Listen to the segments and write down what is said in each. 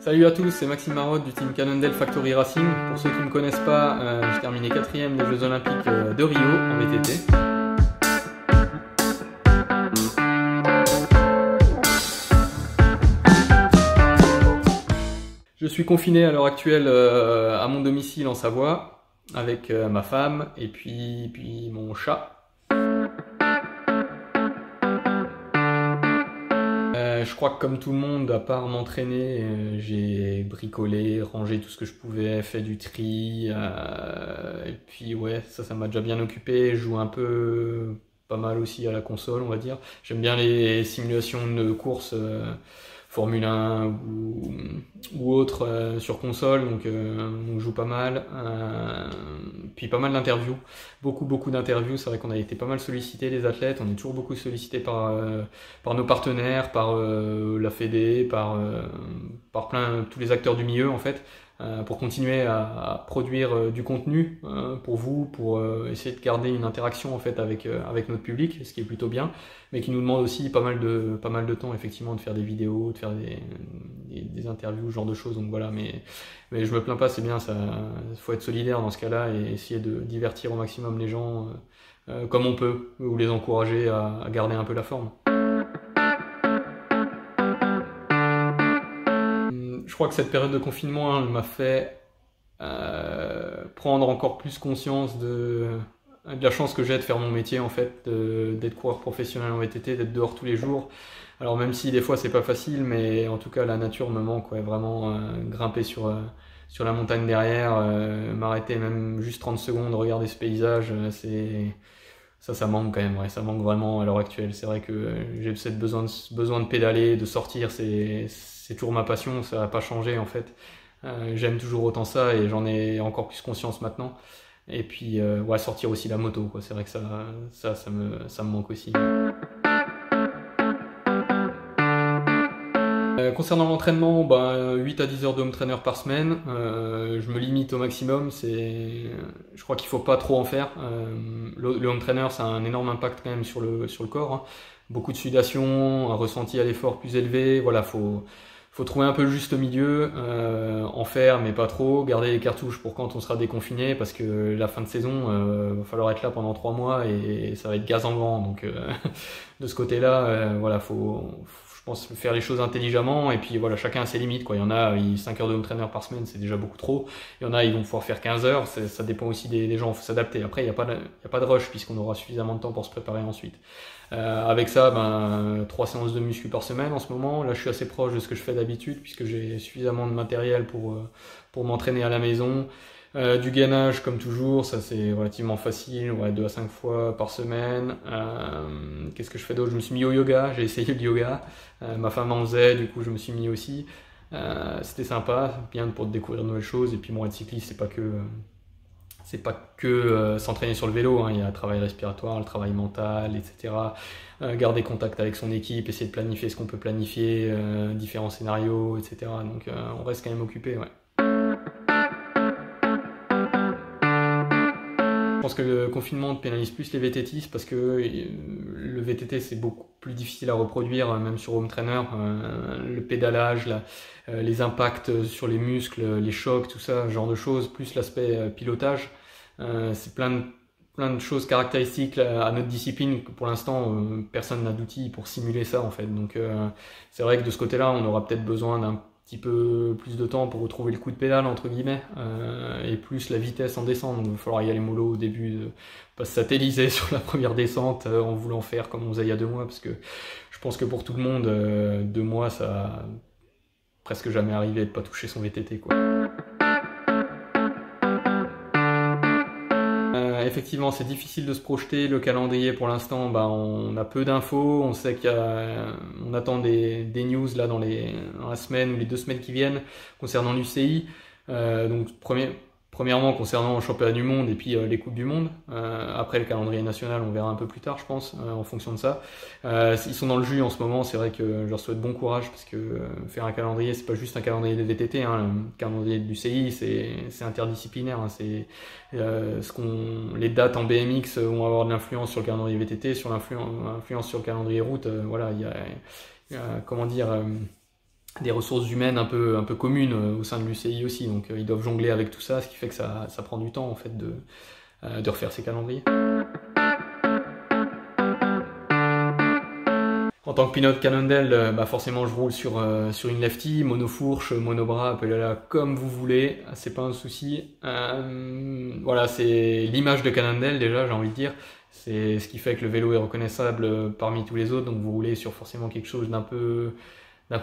Salut à tous, c'est Maxime Marotte du team Cannondale Factory Racing. Pour ceux qui ne me connaissent pas, j'ai terminé 4e des Jeux Olympiques de Rio en VTT. Je suis confiné à l'heure actuelle à mon domicile en Savoie avec ma femme et puis mon chat. Je crois que comme tout le monde, à part m'entraîner, j'ai bricolé, rangé tout ce que je pouvais, fait du tri, et puis ouais, ça m'a déjà bien occupé. Je joue un peu, pas mal aussi à la console, on va dire. J'aime bien les simulations de course Formule 1 ou autre sur console, donc je joue pas mal. Puis pas mal d'interviews, beaucoup d'interviews. C'est vrai qu'on a été pas mal sollicité les athlètes, on est toujours beaucoup sollicité par nos partenaires, par la Fédé, par tous les acteurs du milieu en fait, pour continuer à produire du contenu pour vous, pour essayer de garder une interaction en fait avec notre public, ce qui est plutôt bien, mais qui nous demande aussi pas mal de temps effectivement de faire des vidéos, de faire des interviews, ce genre de choses. Donc voilà, mais je me plains pas, c'est bien, ça, faut être solidaire dans ce cas-là et essayer de divertir au maximum les gens comme on peut, ou les encourager à garder un peu la forme. Je crois que cette période de confinement, elle m'a fait prendre encore plus conscience de la chance que j'ai de faire mon métier en fait, d'être coureur professionnel en VTT, d'être dehors tous les jours. Alors même si des fois c'est pas facile, mais en tout cas la nature me manque, ouais, vraiment grimper sur la montagne derrière, m'arrêter même juste 30 secondes, regarder ce paysage, ça manque quand même, ouais, ça manque vraiment à l'heure actuelle. C'est vrai que j'ai cette besoin de pédaler, de sortir, c'est toujours ma passion, ça n'a pas changé en fait. J'aime toujours autant ça et j'en ai encore plus conscience maintenant. Et puis ouais, sortir aussi la moto, quoi. C'est vrai que ça me manque aussi. Concernant l'entraînement, 8 à 10 heures de home trainer par semaine. Je me limite au maximum. Je crois qu'il faut pas trop en faire. Le home trainer, ça a un énorme impact quand même sur le corps, hein. Beaucoup de sudation, un ressenti à l'effort plus élevé. Voilà, faut trouver un peu le juste milieu, en faire mais pas trop, garder les cartouches pour quand on sera déconfiné, parce que la fin de saison, va falloir être là pendant 3 mois et ça va être gaz en grand. Donc de ce côté-là, voilà, je pense faire les choses intelligemment, et puis voilà, chacun a ses limites, quoi. Il y en a, 5 heures de home trainer par semaine, c'est déjà beaucoup trop. Il y en a, ils vont pouvoir faire 15 heures, ça dépend aussi des gens, il faut s'adapter. Après, il n'y a pas de rush, puisqu'on aura suffisamment de temps pour se préparer ensuite. Avec ça, 3 séances de muscu par semaine en ce moment. Là, je suis assez proche de ce que je fais d'habitude, puisque j'ai suffisamment de matériel pour m'entraîner à la maison. Du gainage comme toujours, ça c'est relativement facile, ouais, 2 à 5 fois par semaine. Qu'est-ce que je fais d'autre? Je me suis mis au yoga, j'ai essayé le yoga. Ma femme en faisait, du coup je me suis mis aussi. C'était sympa, bien pour découvrir de nouvelles choses. Et puis mon être cycliste, c'est pas que s'entraîner sur le vélo, hein. Il y a le travail respiratoire, le travail mental, etc. Garder contact avec son équipe, essayer de planifier ce qu'on peut planifier, différents scénarios, etc. Donc on reste quand même occupé, ouais. Je pense que le confinement pénalise plus les VTTistes, parce que le VTT c'est beaucoup plus difficile à reproduire, même sur home trainer. Le pédalage, les impacts sur les muscles, les chocs, tout ça, ce genre de choses, plus l'aspect pilotage. C'est plein de choses caractéristiques à notre discipline que pour l'instant personne n'a d'outils pour simuler ça en fait. Donc c'est vrai que de ce côté-là, on aura peut-être besoin d'un petit peu plus de temps pour retrouver le coup de pédale entre guillemets, et plus la vitesse en descente. Donc il va falloir y aller mollo au début, de pas se satelliser sur la première descente en voulant faire comme on faisait il y a 2 mois, parce que je pense que pour tout le monde, 2 mois ça a presque jamais arrivé de pas toucher son VTT, quoi. Effectivement, c'est difficile de se projeter. Le calendrier, pour l'instant, on a peu d'infos. On sait on attend des news là dans la semaine ou les 2 semaines qui viennent concernant l'UCI. Donc premièrement concernant le championnat du monde et puis les coupes du monde. Après le calendrier national, on verra un peu plus tard, je pense, en fonction de ça. Ils sont dans le jus en ce moment. C'est vrai que je leur souhaite bon courage, parce que faire un calendrier, c'est pas juste un calendrier des VTT, hein. Le calendrier du CI, c'est interdisciplinaire, hein. C'est les dates en BMX vont avoir de l'influence sur le calendrier VTT, sur l'influence sur le calendrier route. Voilà, il y a comment dire. des ressources humaines un peu communes au sein de l'UCI aussi, donc ils doivent jongler avec tout ça, ce qui fait que ça prend du temps en fait de refaire ces calendriers. En tant que pilote Cannondale, bah forcément je roule sur une lefty, monofourche, monobras, appelez-la comme vous voulez, c'est pas un souci. Voilà, c'est l'image de Cannondale déjà, j'ai envie de dire. C'est ce qui fait que le vélo est reconnaissable parmi tous les autres, donc vous roulez sur forcément quelque chose d'un peu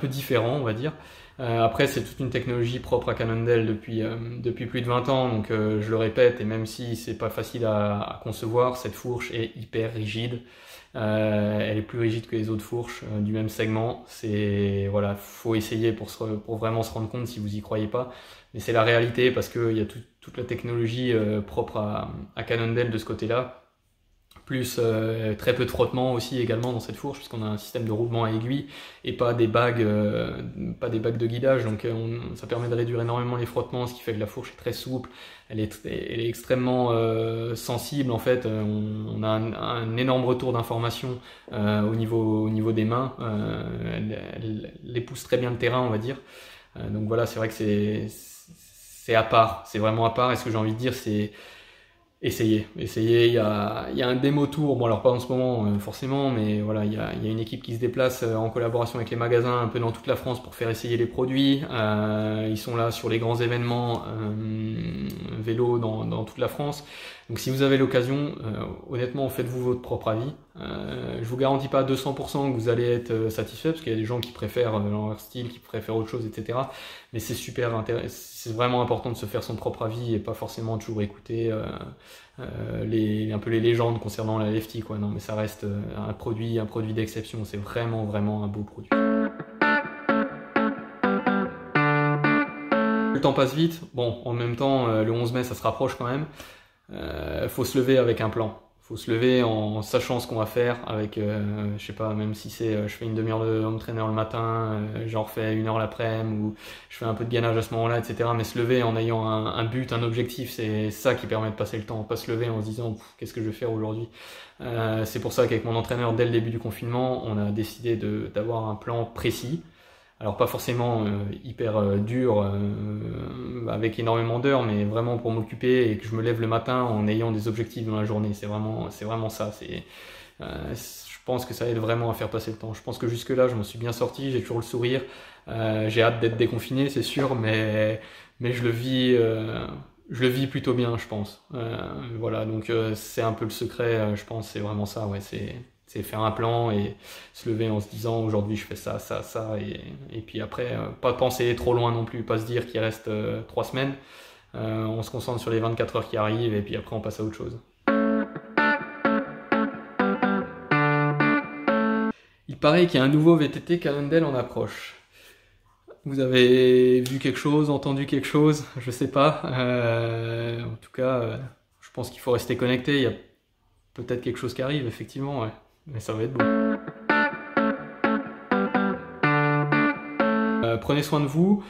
différent, on va dire. Après, c'est toute une technologie propre à Cannondale depuis plus de 20 ans, donc je le répète, et même si c'est pas facile à concevoir, cette fourche est hyper rigide. Elle est plus rigide que les autres fourches du même segment. C'est voilà, faut essayer pour vraiment se rendre compte si vous y croyez pas. Mais c'est la réalité parce qu'il y a toute la technologie propre à Cannondale de ce côté-là. Plus très peu de frottement aussi également dans cette fourche puisqu'on a un système de roulement à aiguille et pas des bagues de guidage, donc ça permet de réduire énormément les frottements, ce qui fait que la fourche est très souple, elle est extrêmement sensible en fait. On a un énorme retour d'information au niveau des mains, elle épouse très bien le terrain, on va dire. Donc voilà, c'est vrai que c'est à part, c'est vraiment à part, et ce que j'ai envie de dire c'est essayez. Il y a un démo tour, bon alors pas en ce moment forcément, mais voilà, il y a une équipe qui se déplace en collaboration avec les magasins un peu dans toute la France pour faire essayer les produits. Ils sont là sur les grands événements vélo dans toute la France. Donc si vous avez l'occasion, honnêtement, faites-vous votre propre avis. Je vous garantis pas à 200% que vous allez être satisfait, parce qu'il y a des gens qui préfèrent leur style, qui préfèrent autre chose, etc. Mais c'est super intéressant, c'est vraiment important de se faire son propre avis et pas forcément toujours écouter un peu les légendes concernant la lefty, quoi. Non, mais ça reste un produit d'exception. C'est vraiment un beau produit. Le temps passe vite. Bon, en même temps, le 11 mai, ça se rapproche quand même. Faut se lever avec un plan. Faut se lever en sachant ce qu'on va faire avec, je sais pas, même si c'est, je fais une demi-heure de home trainer le matin, j'en refais 1 heure l'après-midi, ou je fais un peu de gainage à ce moment-là, etc. Mais se lever en ayant un but, un objectif, c'est ça qui permet de passer le temps. Pas se lever en se disant, qu'est-ce que je vais faire aujourd'hui? C'est pour ça qu'avec mon entraîneur, dès le début du confinement, on a décidé d'avoir un plan précis. Alors pas forcément hyper dur, avec énormément d'heures, mais vraiment pour m'occuper et que je me lève le matin en ayant des objectifs dans la journée. C'est vraiment ça. Je pense que ça aide vraiment à faire passer le temps. Je pense que jusque-là, je m'en suis bien sorti, j'ai toujours le sourire. J'ai hâte d'être déconfiné, c'est sûr, mais je le vis plutôt bien, je pense. Voilà, donc c'est un peu le secret, je pense, c'est vraiment ça, ouais, c'est faire un plan et se lever en se disant aujourd'hui je fais ça, et puis après pas penser trop loin non plus, pas se dire qu'il reste 3 semaines, on se concentre sur les 24 heures qui arrivent et puis après on passe à autre chose. Il paraît qu'il y a un nouveau VTT Cannondale en approche. Vous avez vu quelque chose, entendu quelque chose? Je sais pas. En tout cas, je pense qu'il faut rester connecté. Il y a peut-être quelque chose qui arrive, effectivement, ouais. Mais ça va être bon. Prenez soin de vous.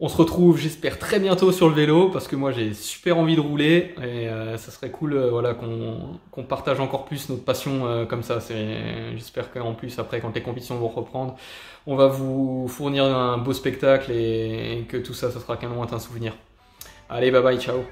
On se retrouve, j'espère, très bientôt sur le vélo, parce que moi j'ai super envie de rouler, et ça serait cool voilà, qu'on partage encore plus notre passion comme ça. J'espère qu'en plus, après, quand les compétitions vont reprendre, on va vous fournir un beau spectacle et que tout ça, ça sera qu'un lointain souvenir. Allez, bye bye, ciao.